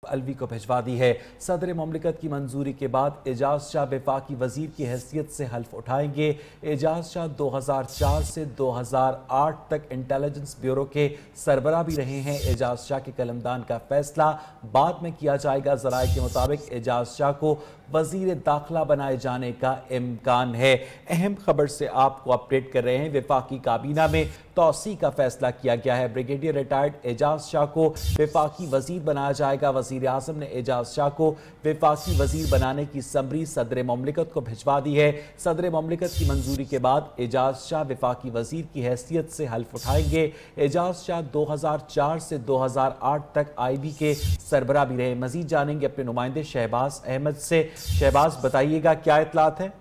अलवी को भिजवा दी है। सदर मुमलिकत की मंजूरी के बाद एजाज शाह वफाकी वजीर की हैसियत से हल्फ उठाएंगे। एजाज शाह 2004 से 2008 तक इंटेलिजेंस ब्यूरो के सरबराह भी रहे हैं। एजाज शाह के कलमदान का फैसला बाद में किया जाएगा। जराये के मुताबिक एजाज शाह को वजीर दाखिला बनाए जाने का इम्कान है। अहम खबर से आपको अपडेट कर रहे हैं। वफाकी काबीना में तौसी का फैसला किया गया है। ब्रिगेडियर रिटायर्ड एजाज शाह को वफाकी वजीर बनाया जाएगा। वजीर आजम ने एजाज शाह को वफाकी वजीर बनाने की समरी सदर मुमलिकत को भिजवा दी है। सदर मुमलिकत की मंजूरी के बाद एजाज शाह वफाकी वजीर की हैसियत से हल्फ उठाएंगे। एजाज शाह 2004 से 2008 तक IB के सरबराह भी रहे। मजीद जानेंगे अपने नुमाइंदे शहबाज अहमद से। शहबाज, बताइएगा क्या इत्तलात है?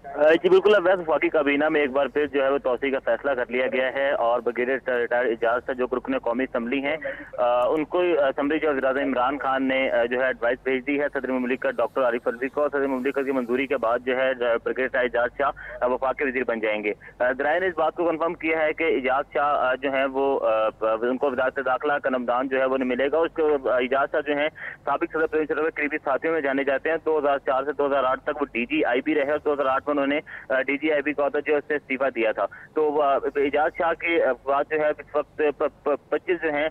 जी बिल्कुल, वफाकी काबीना में एक बार फिर जो है वो तौसी का फैसला कर लिया गया है और ब्रिगेडियर रिटायर्ड एजाज शाह जो रुकन कौमी असम्बली हैं उनको असम्बली जो वज़ीर-ए-आज़म इमरान खान ने जो है एडवाइस भेज दी है सदर मुमलिकत डॉक्टर आरिफ अलवी को। सदर मुमलिकत की मंजूरी के बाद जो है ब्रिगेडियर रिटायर्ड एजाज शाह वफाकी वजीर बन जाएंगे। दराये ने इस बात को कन्फर्म किया है कि एजाज शाह जो है वो उनको वज़ारत दाखिला का नमदान जो है वो मिलेगा। उसको एजाज शाह जो है साबिक सदर प्रेसिडेंट के करीबी साथियों में जाने जाते हैं। 2004 से 2008 तक वो DG IB रहे और 2008 में उन्होंने DG IB का जो उससे इस्तीफा दिया था। तो एजाज शाह के बाद जो है इस वक्त 25 जो है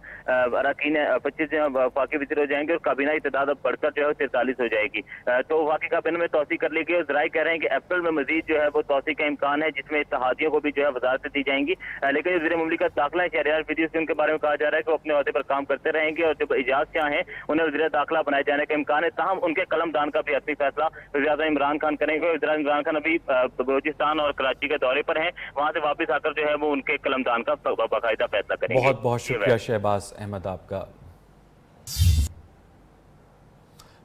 अरकान 25 जो है वफाकी वज़ीर हो जाएंगे और काबीना की तादाद अब बढ़कर जो है 43 हो जाएगी। तो वफाकी काबीना में तौसी कर ली गई और जराये कह रहे हैं कि अप्रैल में मजीद जो है वो तौसी का इम्कान है जिसमें इत्तेहादियों को भी जो है वज़ारत दी जाएंगी। लेकिन वज़ीर मुमलिकत दाखिला शहरियार विधि उनके बारे में कहा जा रहा है कि वो अपने अहदे पर काम करते रहेंगे और जब एजाज शाह हैं उन्हें वज़ीर दाखिला बनाए जाने का इम्कान है। ताहम उनके कलमदान का भी हतमी फैसला वज़ीर-ए-आज़म इमरान खान करेंगे। वज़ीर-ए-आज़म इमरान खान अभी बलूचिस्तान और कराची के दौरे पर हैं, वहां से वापस आकर जो है वो उनके कलमदान का बाकायदा फैसला करेंगे। बहुत बहुत शुक्रिया शहबाज अहमद आपका।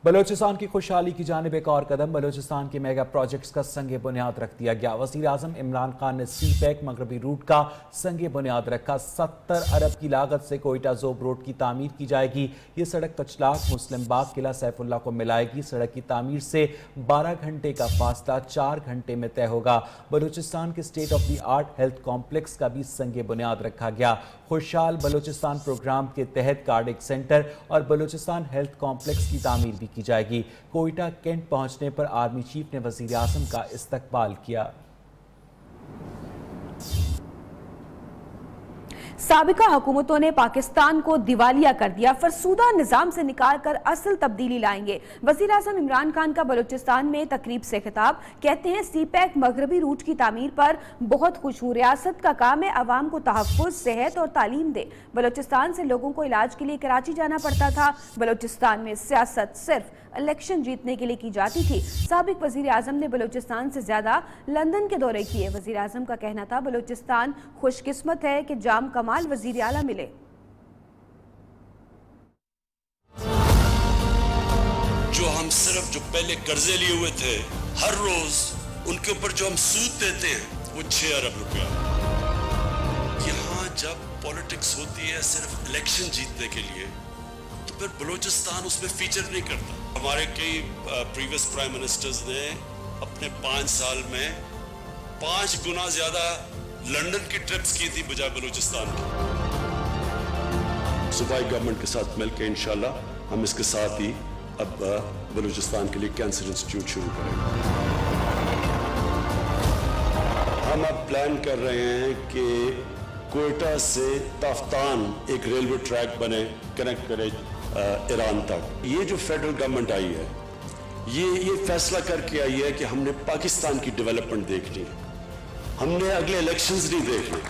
बलोचिस्तान की खुशहाली की जानिब एक और कदम। बलोचिस्तान के मेगा प्रोजेक्ट्स का संगे बुनियाद रख दिया गया। वज़ीर आज़म इमरान खान ने CPEC मगरबी रूट का संगे बुनियाद रखा। 70 अरब की लागत से कोयटा जोब रोड की तामीर की जाएगी। ये सड़क कचलाक मुस्लिम बाग किला सैफुल्ला को मिलाएगी। सड़क की तामीर से 12 घंटे का फासला 4 घंटे में तय होगा। बलोचिस्तान के state of the art health complex का भी संगे बुनियाद रखा गया। खुशहाल बलोचिस्तान प्रोग्राम के तहत कार्डिक सेंटर और बलोचिस्तान हेल्थ कॉम्प्लेक्स की तामीर भी की जाएगी। कोयटा कैंट पहुंचने पर आर्मी चीफ ने वजीर आज़म का इस्तकबाल किया। साबिका हुकूमतों ने पाकिस्तान को दिवालिया कर दिया, फरसूदा निजाम से निकाल कर असल तब्दीली लाएंगे। वजीर आज़म इमरान खान का बलूचिस्तान में तकरीब से खिताब। कहते हैं CPEC मगरबी रूट की तामीर पर बहुत खुश हूँ। रियासत का काम है अवाम को तहफ़्फ़ुज़, सेहत और तालीम दे। बलूचिस्तान से लोगों को इलाज के लिए कराची जाना पड़ता था। बलूचिस्तान में सियासत सिर्फ इलेक्शन जीतने के लिए की जाती थी। साबिक वजीर आज़म ने बलूचिस्तान से ज्यादा लंदन के दौरे किए। वजीर आज़म का कहना था बलूचिस्तान खुशकिस्मत है कि जाम कमाल वजीर आला मिले। जो हम सिर्फ जो पहले कर्जे लिए हुए थे, हर रोज उनके ऊपर जो हम सूद देते हैं वो 6 अरब रुपया। यहाँ जब पॉलिटिक्स होती है सिर्फ इलेक्शन जीतने के लिए तो फिर बलूचिस्तान उसमें फीचर नहीं करता। हमारे कई प्रीवियस प्राइम मिनिस्टर्स ने अपने 5 साल में 5 गुना ज्यादा लंदन की ट्रिप्स की थी बजाय बलूचिस्तान की। सूबाई गवर्नमेंट के साथ मिलकर इंशाल्लाह हम इसके साथ ही अब बलूचिस्तान के लिए कैंसर इंस्टीट्यूट शुरू करेंगे। हम अब प्लान कर रहे हैं कि कोयटा से ताफ्तान एक रेलवे ट्रैक बने, कनेक्ट करे ईरान तक। ये जो फेडरल गवर्नमेंट आई है ये फैसला करके आई है कि हमने पाकिस्तान की डेवलपमेंट देखनी है, हमने अगले इलेक्शंस नहीं देखने।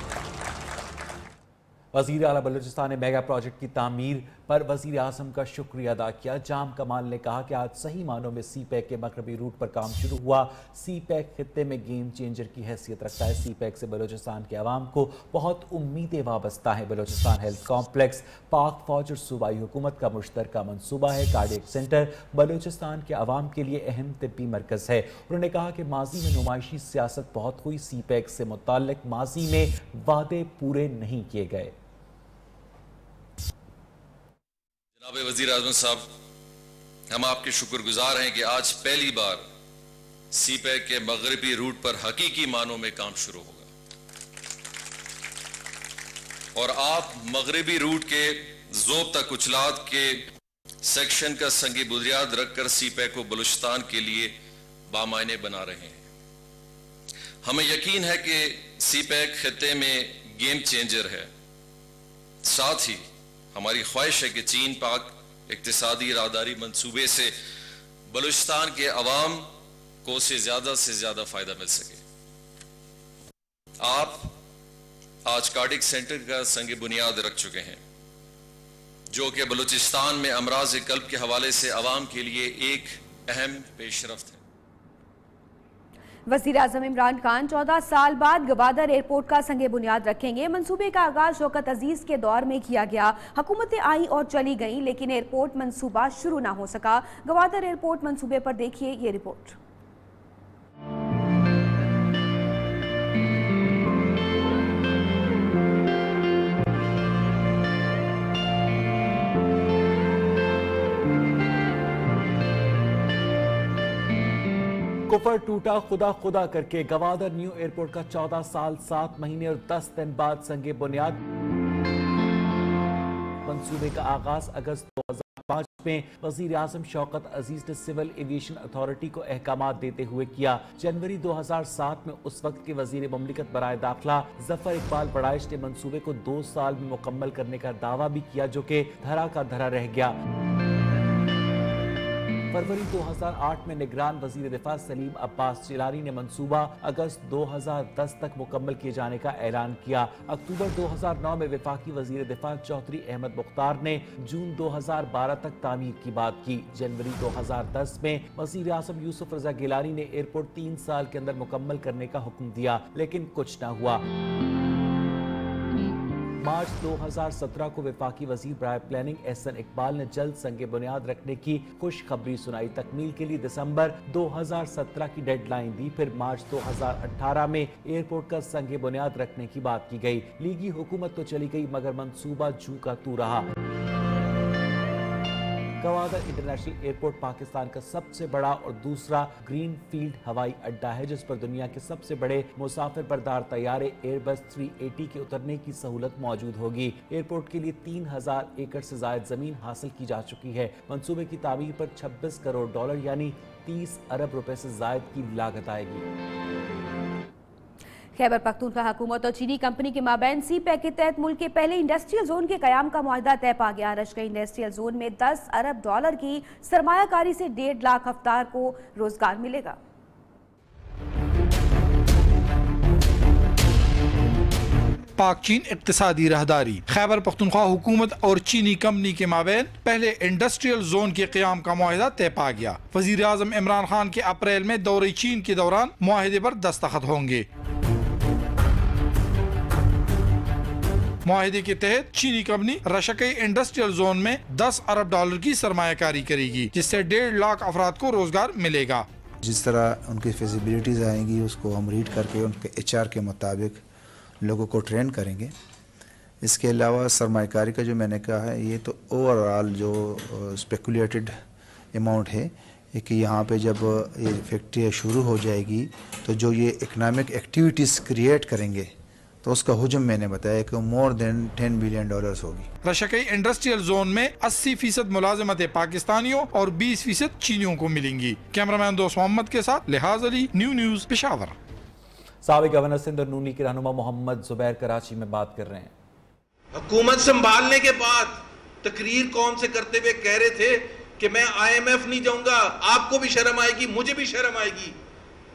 वज़ीर आला बलूचिस्तान ने मेगा प्रोजेक्ट की तामीर पर वज़ीर आज़म का शुक्रिया अदा किया। जाम कमाल ने कहा कि आज सही मानों में CPEC के मगरबी रूट पर काम शुरू हुआ। CPEC खित्ते में गेम चेंजर की हैसियत रखता है। CPEC से बलूचिस्तान के अवाम को बहुत उम्मीदें वाबस्ता हैं। बलूचिस्तान हेल्थ कॉम्प्लेक्स पाक फौज और सूबाई हुकूमत का मुश्तरका मनसूबा है। कार्डियक सेंटर बलूचिस्तान के अवाम के लिए अहम तिब्बी मरकज़ है। उन्होंने कहा कि माजी में नुमाइशी सियासत बहुत हुई, CPEC से मुताल्लिक माजी में वादे पूरे नहीं किए गए। जनाब वज़ीर आज़म साहब, हम आपके शुक्रगुजार हैं कि आज पहली बार CPEC के मगरबी रूट पर हकीकी मानों में काम शुरू होगा और आप मगरबी रूट के ज़ोब्ता कुचलात के सेक्शन का संगी बुनियाद रखकर सीपैक को बलूचिस्तान के लिए बामायने बना रहे हैं। हमें यकीन है कि सीपैक खित्ते में गेम चेंजर है। साथ ही हमारी ख्वाहिश है कि चीन पाक इक्तिसादी राहदारी मंसूबे से बलूचिस्तान के अवाम को से ज्यादा फायदा मिल सके। आप आज कार्डिक सेंटर का संग बुनियाद रख चुके हैं, जो कि बलूचिस्तान में अमराज कल्ब के हवाले से अवाम के लिए एक अहम पेशरफ्त है। वज़ीर आज़म इमरान खान 14 साल बाद गवादर एयरपोर्ट का संगे बुनियाद रखेंगे। मंसूबे का आगाज शौकत अजीज के दौर में किया गया। हुकूमतें आई और चली गईं, लेकिन एयरपोर्ट मंसूबा शुरू ना हो सका। गवादर एयरपोर्ट मंसूबे पर देखिए ये रिपोर्ट। कुफर टूटा खुदा खुदा करके गवादर न्यू एयरपोर्ट का 14 साल 7 महीने और 10 दिन बाद संगे बुनियाद। मंसूबे का आगाज अगस्त 2005 में वजीर आजम शौकत अजीज ने सिविल एविएशन अथॉरिटी को अहकामात देते हुए किया। जनवरी 2007 में उस वक्त के वजीर ममलिकत बराए दाखिला जफर इकबाल बड़ाइश ने मंसूबे को 2 साल में मुकम्मल करने का दावा भी किया, जो कि धरा का धरा रह गया। फरवरी 2008 में निगरान वजीर दिफा सलीम अब्बास जिलानी ने मंसूबा अगस्त 2010 तक मुकम्मल किए जाने का ऐलान किया। अक्टूबर 2009 में वफाकी वजीर दिफा चौधरी अहमद मुख्तार ने जून 2012 तक तामीर की बात की। जनवरी 2010 में वजीर आजम यूसुफ रजा गिलानी ने एयरपोर्ट 3 साल के अंदर मुकम्मल करने का हुक्म दिया, लेकिन कुछ न हुआ। मार्च 2017 को वफाकी वजीर बराए प्लानिंग एहसन इकबाल ने जल्द संगे बुनियाद रखने की खुशखबरी सुनाई। तकमील के लिए दिसंबर 2017 की डेडलाइन दी। फिर मार्च 2018 में एयरपोर्ट का संगे बुनियाद रखने की बात की गई। लीगी हुकूमत तो चली गई, मगर मंसूबा जू का तू रहा। गवादर इंटरनेशनल एयरपोर्ट पाकिस्तान का सबसे बड़ा और दूसरा ग्रीन फील्ड हवाई अड्डा है, जिस पर दुनिया के सबसे बड़े मुसाफिर बरदार तैयारे एयरबस 380 के उतरने की सहूलत मौजूद होगी। एयरपोर्ट के लिए 3000 एकड़ से ज्यादा जमीन हासिल की जा चुकी है। मंसूबे की तामीर पर $26 करोड़ यानी 30 अरब रुपए से ज्यादा की लागत आएगी। खैबर पख्तूनख्वा हुकूमत और चीनी कंपनी के माबैन सीपैक के तहत मुल्क के पहले इंडस्ट्रियल जोन के कयाम का मुआहदा तय पा गया। रश्क इंडस्ट्रियल जोन में $10 अरब की सरमायाकारी से 1.5 लाख अफतार को रोजगार मिलेगा। पाक चीन इक्तिसादी राहदारी। खैबर पख्तूनख्वा हुकूमत और चीनी कंपनी के माबैन पहले इंडस्ट्रियल जोन के क़याम का मुआहदा तय पा गया। वज़ीर आज़म इमरान खान के अप्रैल में दौरे चीन के दौरान मुआहदे पर दस्तखत होंगे। मुआहदे के तहत चीनी कंपनी रशकई इंडस्ट्रियल जोन में $10 अरब की सरमायाकारी करेगी, जिससे 1.5 लाख अफराद को रोजगार मिलेगा। जिस तरह उनकी फिजिबिलिटीज आएंगी उसको हम रीड करके उनके HR के मुताबिक लोगों को ट्रेन करेंगे। इसके अलावा सरमायाकारी का जो मैंने कहा है, ये तो ओवरऑल जो स्पेकुलेटेड अमाउंट है कि यहाँ पे जब ये फैक्ट्री शुरू हो जाएगी तो जो ये इकनॉमिक एक्टिविटीज़ क्रिएट करेंगे तो उसका हुजम मैंने बताया कि मोर देन $10 बिलियन होगी। रशकई इंडस्ट्रियल जोन में 80% मुलाजमतें पाकिस्तानियों और 20% चीनियों को मिलेंगी। कैमरामैन दोस्त मोहम्मद के साथ लिहाज अली, न्यूज़ पेशावर। साबिक गवर्नर सिंध और नूनी के रहनुमा मोहम्मद जुबैर कराची में बात कर रहे हैं। हुकूमत संभालने के बाद तकरीर कौन से करते हुए कह रहे थे कि मैं IMF नहीं जाऊंगा, आपको भी शर्म आएगी, मुझे भी शर्म आएगी,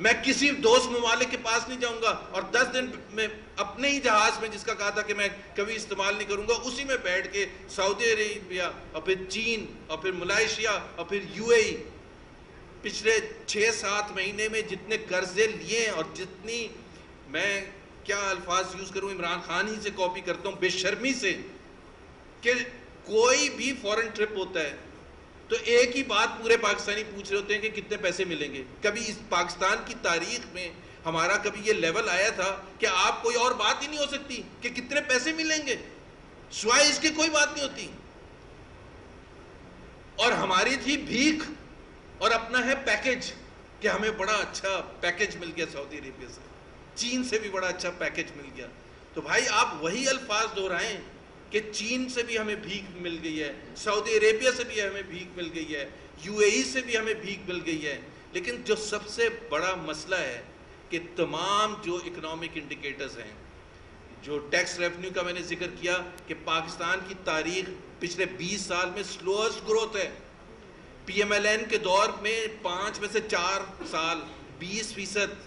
मैं किसी दोस्त ममालिक के पास नहीं जाऊंगा, और 10 दिन में अपने ही जहाज में जिसका कहा था कि मैं कभी इस्तेमाल नहीं करूंगा, उसी में बैठ के सऊदी अरेबिया और फिर चीन और फिर मलेशिया और फिर UAE पिछले 6-7 महीने में जितने कर्जे लिए और जितनी, मैं क्या अल्फाज यूज करूं, इमरान खान ही से कॉपी करता हूं बेशर्मी से, कि कोई भी फॉरेन ट्रिप होता है तो एक ही बात पूरे पाकिस्तानी पूछ रहे होते हैं कि कितने पैसे मिलेंगे। कभी इस पाकिस्तान की तारीख में हमारा कभी ये लेवल आया था कि आप कोई और बात ही नहीं हो सकती कि कितने पैसे मिलेंगे, सिवाय इसकी कोई बात नहीं होती। और हमारी थी भीख और अपना है पैकेज कि हमें बड़ा अच्छा पैकेज मिल गया सऊदी अरेबिया से, चीन से भी बड़ा अच्छा पैकेज मिल गया। तो भाई आप वही अल्फाज दोहराएं कि चीन से भी हमें भीख मिल गई है, सऊदी अरेबिया से भी हमें भीख मिल गई है, यूएई से भी हमें भीख मिल गई है। लेकिन जो सबसे बड़ा मसला है कि तमाम जो इकोनॉमिक इंडिकेटर्स हैं, जो टैक्स रेवेन्यू का मैंने जिक्र किया कि पाकिस्तान की तारीख पिछले 20 साल में स्लोएस्ट ग्रोथ है। पीएमएलएन के दौर में 5 में से 4 साल 20%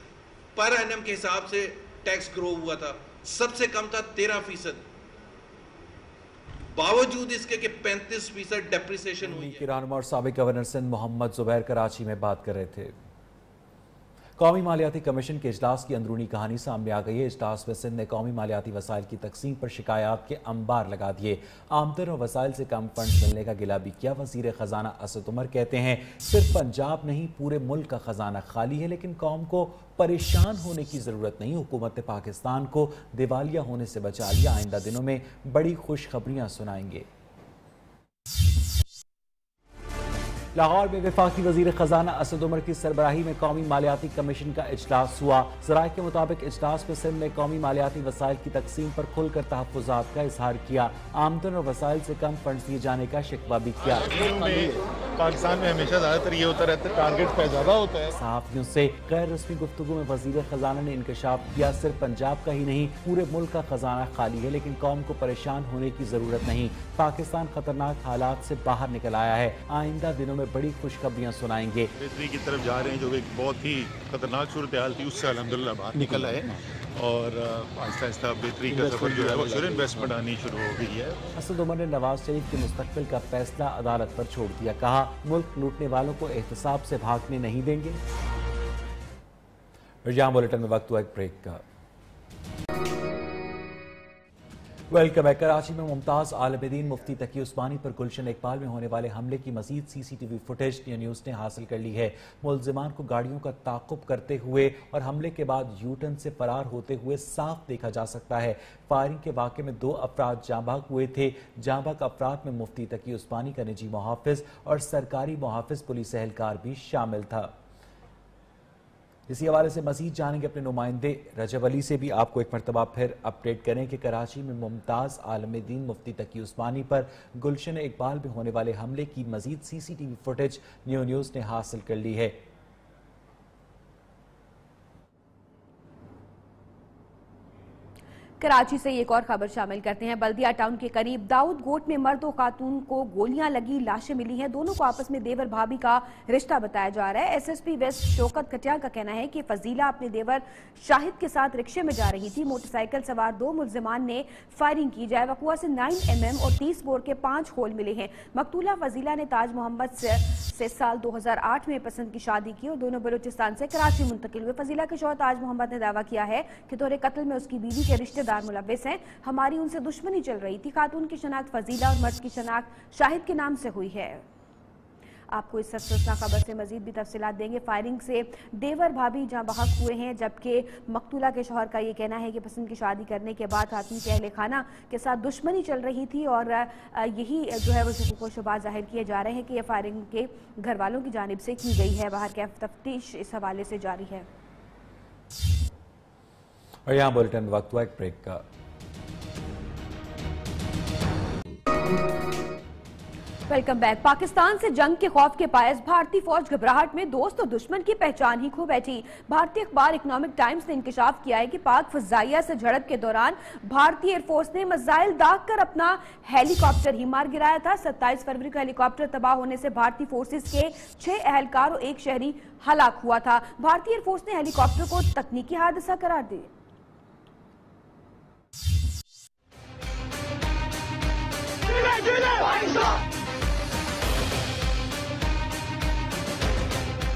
पर एनम के हिसाब से टैक्स ग्रो हुआ था, सबसे कम था 13%। बावजूद इसके कि 35% डेप्रिसिएशन हुई है। रहनुमा और साबिक गवर्नर सिंध मोहम्मद जुबैर कराची में बात कर रहे थे। कौमी मालियाती कमीशन के इजलास की अंदरूनी कहानी सामने आ गई है। इजलास में सिंध ने कौमी मालियाती वसाइल की तकसीम पर शिकायत के अंबार लगा दिए। आमदन और वसाइल से कम फंड मिलने का गिला भी किया। वजीर खजाना असद उमर कहते हैं सिर्फ पंजाब नहीं पूरे मुल्क का खजाना खाली है, लेकिन कौम को परेशान होने की जरूरत नहीं। हुकूमत ने पाकिस्तान को दिवालिया होने से बचा लिया। आइंदा दिनों में बड़ी खुशखबरियां सुनाएंगे। लाहौर में वफाकी वजीर खजाना असद उमर की सरबराही में कौमी मालियाती कमीशन का इजलास हुआ। ज़राए के मुताबिक इजलास में सिंध ने कौमी मालियाती वसाइल की तकसीम पर खुलकर तहफ़्फ़ुज़ात का इजहार किया। आमदन और वसाइल से कम फंड दिए जाने का शिकवा भी किया। पाकिस्तान में हमेशा ज़्यादातर ये होता रहता है, टारगेट पे ज़्यादा होता है। सहाफ़ियों से गैर रस्मी गुफ्तगू में वजीर खजाना ने इंकशाफ किया सिर्फ पंजाब का ही नहीं पूरे मुल्क का खजाना खाली है, लेकिन कौम को परेशान होने की जरूरत नहीं। पाकिस्तान खतरनाक हालात से बाहर निकल आया है। आइंदा दिनों में बड़ी खुशखबरियां सुनाएंगे। बेहतरी की तरफ जा रहे हैं, जो एक बहुत ही खतरनाक सूरत हाल थी उससे अल्हम्दुलिल्लाह बाहर निकल आए और आहिस्ता आहिस्ता बेहतरी का सफर जो है वो शुरू इन्वेस्टमेंट आनी शुरू हो गई है। असद उमर ने नवाज शरीफ के मुस्तकबिल का फैसला अदालत पर छोड़ दिया। कहा मुल्क लूटने वालों को एहतसाब से भागने नहीं देंगे। यहाँ बुलेटिन में वक्त हुआ एक ब्रेक का। वेलकम है। कराची में मुमताज आलमदीन मुफ्ती तकी उस्मानी पर गुलशन इकबाल में होने वाले हमले की मजीद सीसीटीवी फुटेज न्यूज़ ने हासिल कर ली है। मुल्जिमान को गाड़ियों का ताक़ुब करते हुए और हमले के बाद यूटर्न से फरार होते हुए साफ देखा जा सकता है। फायरिंग के वाक़े में 2 अफराद जांबाग हुए थे। जांबाग अफराद में मुफ्ती तकी उस्मानी का निजी मुहाफ़िज और सरकारी मुहाफ़िज पुलिस एहलकार भी शामिल था। इसी हवाले से मजीद जानेंगे अपने नुमाइंदे रजब अली से भी। आपको एक मरतबा फिर अपडेट करें कि कराची में मुमताज़ आलमदीन मुफ्ती तकी उस्मानी पर गुलशन इकबाल में होने वाले हमले की मजीद सीसीटीवी फुटेज न्यूज़ ने हासिल कर ली है। कराची से एक और खबर शामिल करते हैं। बल्दिया टाउन के करीब दाऊद गोट में मर्द और खातून को गोलियां लगी, लाशें मिली हैं। दोनों को आपस में देवर भाभी का रिश्ता बताया जा रहा है। एसएसपी वेस्ट शौकत कटियाल का कहना है कि फजीला अपने देवर शाहिद के साथ रिक्शे में जा रही थी। मोटरसाइकिल सवार 2 मुल्जिमान ने फायरिंग की। जाए वकुआ से 9 mm और 30 बोर के 5 होल मिले हैं। मकतूला फजीला ने ताज मोहम्मद से साल 2008 में पसंद की शादी की और दोनों बलूचिस्तान से कराची मुंतकिल हुए। फजीला के शौहर ताज मोहम्मद ने दावा किया है कि दोहरे कत्ल में उसकी बीवी के रिश्तेदार मुलव्विस हैं। हमारी उनसे दुश्मनी चल रही थी। खातून की शनाख्त फजीला और मर्द की शनाख्त शाहिद के नाम से हुई है। आपको इस अफसोसनाक खबर से मजीद भी तफसीलात देंगे। फायरिंग से देवर भाभी जहां बहक हुए हैं, जबकि मकतूला के शौहर का ये कहना है कि पसंद की शादी करने के बाद खातून के अहले खाना के साथ दुश्मनी चल रही थी और यही जो है वो शुबा शुबात जाहिर किए जा रहे हैं कि यह फायरिंग के घर वालों की जानिब से की गई है। बाहर कैफ तफ्तीश इस हवाले से जारी है। और यहाँ बुलेटिन वक्त हुआ एक ब्रेक का। Welcome back. पाकिस्तान से जंग के खौफ के बायस भारतीय फौज घबराहट में दोस्त और दुश्मन की पहचान ही खो बैठी। भारतीय अखबार इकोनॉमिक टाइम्स ने इंकशाफ किया है कि पाक फजाइया से झड़प के दौरान भारतीय एयरफोर्स ने मिसाइल दाग कर अपना हेलीकॉप्टर ही मार गिराया था। 27 फरवरी को हेलीकॉप्टर तबाह होने से भारतीय फोर्सेज के 6 एहलकार और 1 शहरी हलाक हुआ था। भारतीय एयरफोर्स ने हेलीकॉप्टर को तकनीकी हादसा करार दिया।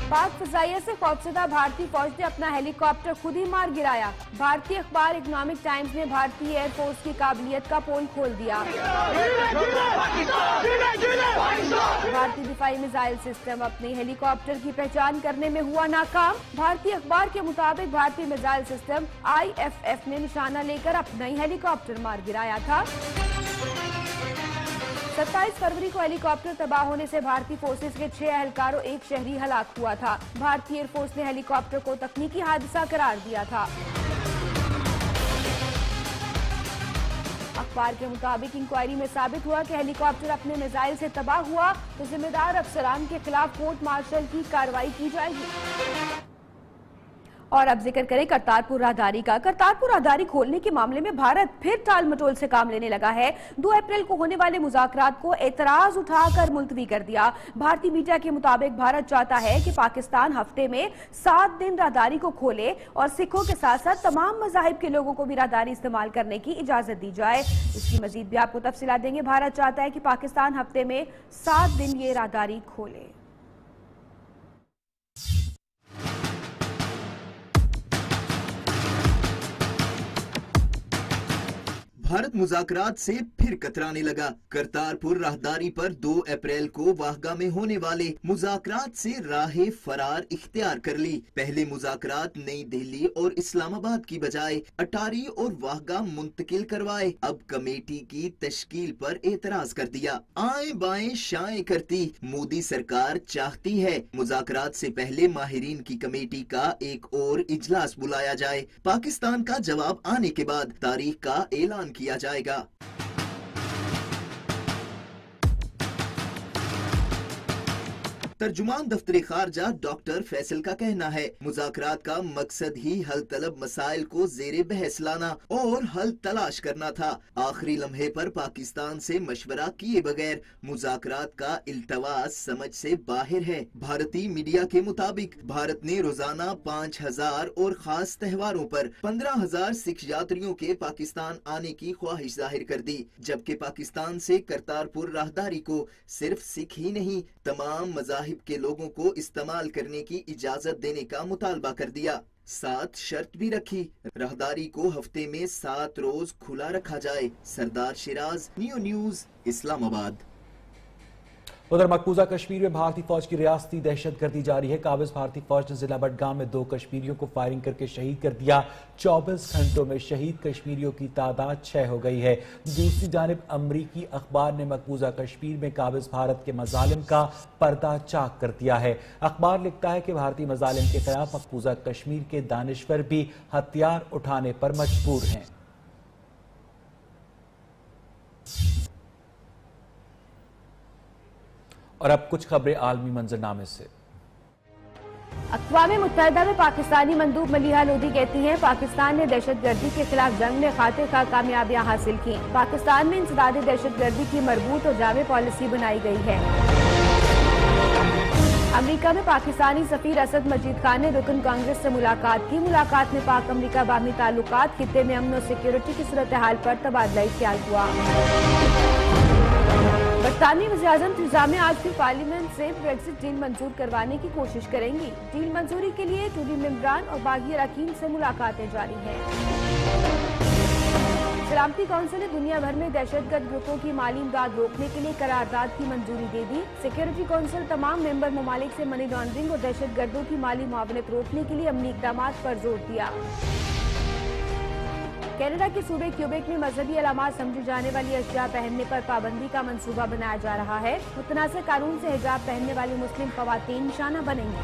पाक फजाइया से खौफजदा भारतीय फौज ने अपना हेलीकॉप्टर खुद ही मार गिराया। भारतीय अखबार इकोनॉमिक टाइम्स ने भारतीय एयरफोर्स की काबिलियत का पोल खोल दिया। भारतीय दिफाई मिसाइल सिस्टम अपने हेलीकॉप्टर की पहचान करने में हुआ नाकाम। भारतीय अखबार के मुताबिक भारतीय मिसाइल सिस्टम IFF ने निशाना लेकर अपना ही हेलीकॉप्टर मार गिराया था। 27 फरवरी को हेलीकॉप्टर तबाह होने से भारतीय फोर्सेज के 6 एहलकार और 1 शहरी हलाक हुआ था। भारतीय एयरफोर्स ने हेलीकॉप्टर को तकनीकी हादसा करार दिया था। अखबार के मुताबिक इंक्वायरी में साबित हुआ कि हेलीकॉप्टर अपने मिसाइल से तबाह हुआ तो जिम्मेदार अफसरान के खिलाफ कोर्ट मार्शल की कार्रवाई की जाएगी। और अब जिक्र करें करतारपुर राहदारी का। करतारपुर राहदारी खोलने के मामले में भारत फिर टाल मटोल से काम लेने लगा है। 2 अप्रैल को होने वाले मुज़ाकरात को एतराज उठाकर मुलतवी कर दिया। भारतीय मीडिया के मुताबिक भारत चाहता है कि पाकिस्तान हफ्ते में 7 दिन राहदारी को खोले और सिखों के साथ साथ तमाम मज़ाहिब के लोगों को भी राहदारी इस्तेमाल करने की इजाजत दी जाए। इसकी मजीद भी आपको तफसीलात देंगे। भारत चाहता है कि पाकिस्तान हफ्ते में 7 दिन ये राहदारी खोले। भारत मुज़ाकरात से फिर कतराने लगा। करतारपुर राहदारी पर 2 अप्रैल को वाहगा में होने वाले मुज़ाकरात से राहे फरार इख्तियार कर ली। पहले मुज़ाकरात नई दिल्ली और इस्लामाबाद की बजाय अटारी और वाहगा मुंतकिल करवाए। अब कमेटी की तश्कील पर एतराज कर दिया। आए बाएं शाएं करती मोदी सरकार चाहती है मुज़ाकरात से पहले माहिरीन की कमेटी का एक और इजलास बुलाया जाए। पाकिस्तान का जवाब आने के बाद तारीख का ऐलान किया जाएगा। तर्जुमान दफ्तर खारजा डॉक्टर फैसल का कहना है मुज़ाकरात का मकसद ही हल तलब मसाइल को जेरे बहस लाना और हल तलाश करना था। आखिरी लम्हे पर पाकिस्तान से मशवरा किए बगैर मुज़ाकरात का इल्तवास समझ से बाहर है। भारतीय मीडिया के मुताबिक भारत ने रोजाना 5000 और खास त्योहारों पर 15000 सिख यात्रियों के पाकिस्तान आने की ख्वाहिश जाहिर कर दी, जबकि पाकिस्तान से करतारपुर राहदारी को सिर्फ सिख ही नहीं तमाम मज़ाहिब के लोगों को इस्तेमाल करने की इजाजत देने का मुतालबा कर दिया। साथ शर्त भी रखी, राहदारी को हफ्ते में 7 रोज खुला रखा जाए। सरदार शिराज, नियो न्यूज, इस्लामाबाद। उधर मकबूजा कश्मीर में भारतीय फौज की रियासती दहशतगर्दी जारी है। काबिज भारतीय फौज ने जिला बडगाम में 2 कश्मीरियों को फायरिंग करके शहीद कर दिया। 24 घंटों में शहीद कश्मीरियों की तादाद 6 हो गई है। दूसरी जानिब अमरीकी अखबार ने मकबूजा कश्मीर में काबिज भारत के मजालिम का पर्दा चाक कर दिया है। अखबार लिखता है कि भारतीय मजालिम के खिलाफ मकबूजा कश्मीर के दानिश्वर भी हथियार उठाने पर मजबूर हैं। और अब कुछ खबरें आलमी मंजरनामे से। अक़वाम मुत्तहिदा में पाकिस्तानी मंदूब मलिहा लोधी कहती हैं पाकिस्तान ने दहशतगर्दी के खिलाफ जंग में खातिर खा कामयाबियां हासिल की। पाकिस्तान में इंसदाद दहशतगर्दी की मरबूत और जामे पॉलिसी बनाई गई है। अमेरिका में पाकिस्तानी सफीर असद मजीद खान ने रुकन कांग्रेस से मुलाकात की। मुलाकात में पाक अमेरिका बाहमी ताल्लुकात, खित्ते में अमन और सिक्योरिटी की सूरत हाल पर तबादला ख्याल हुआ। बरतानवी वज़ीर-ए-आज़म थेरेसा मे आज फिर पार्लियामेंट से ब्रेक्जिट डील मंजूर करवाने की कोशिश करेंगी। डील मंजूरी के लिए टूडी मेंबरान और बागी अरकान से मुलाकातें जारी हैं। सलामती काउंसिल ने दुनिया भर में दहशतगर्द ग्रुपों की माली इमदाद रोकने के लिए करारदाद की मंजूरी दे दी। सिक्योरिटी काउंसिल तमाम मेंबर ममालिक से मनी लॉन्ड्रिंग और दहशतगर्दों की माली मुआवनत रोकने के लिए अमली इक़दाम पर जोर दिया। कनाडा के सूबे क्यूबेक में मजहबी अलामात समझी जाने वाली अशिया पहनने पर पाबंदी का मंसूबा बनाया जा रहा है। मुतनाज़ कानून से हिजाब पहनने वाली मुस्लिम ख़वातीन निशाना बनेंगी।